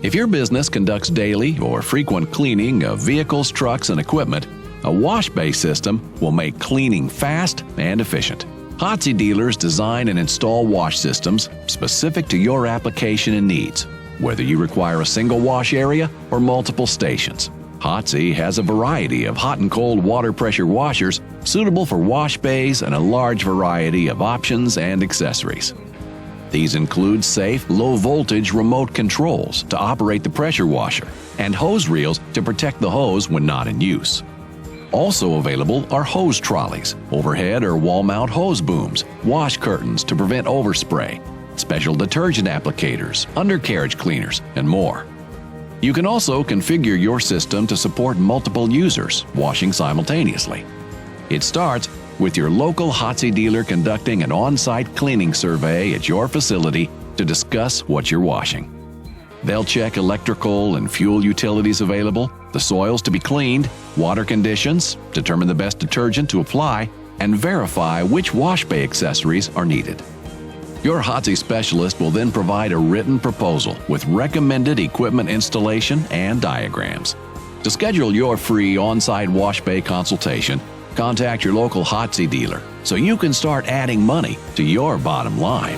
If your business conducts daily or frequent cleaning of vehicles, trucks, and equipment, a WashBay system will make cleaning fast and efficient. Hotsy dealers design and install wash systems specific to your application and needs, whether you require a single wash area or multiple stations. Hotsy has a variety of hot and cold water pressure washers suitable for wash bays and a large variety of options and accessories. These include safe, low-voltage remote controls to operate the pressure washer and hose reels to protect the hose when not in use. Also available are hose trolleys, overhead or wall-mount hose booms, wash curtains to prevent overspray, special detergent applicators, undercarriage cleaners, and more. You can also configure your system to support multiple users washing simultaneously. It starts with your local Hotsy dealer conducting an on-site cleaning survey at your facility to discuss what you're washing. They'll check electrical and fuel utilities available, the soils to be cleaned, water conditions, determine the best detergent to apply, and verify which WashBay accessories are needed. Your Hotsy specialist will then provide a written proposal with recommended equipment installation and diagrams. To schedule your free on-site WashBay consultation, contact your local Hotsy dealer so you can start adding money to your bottom line.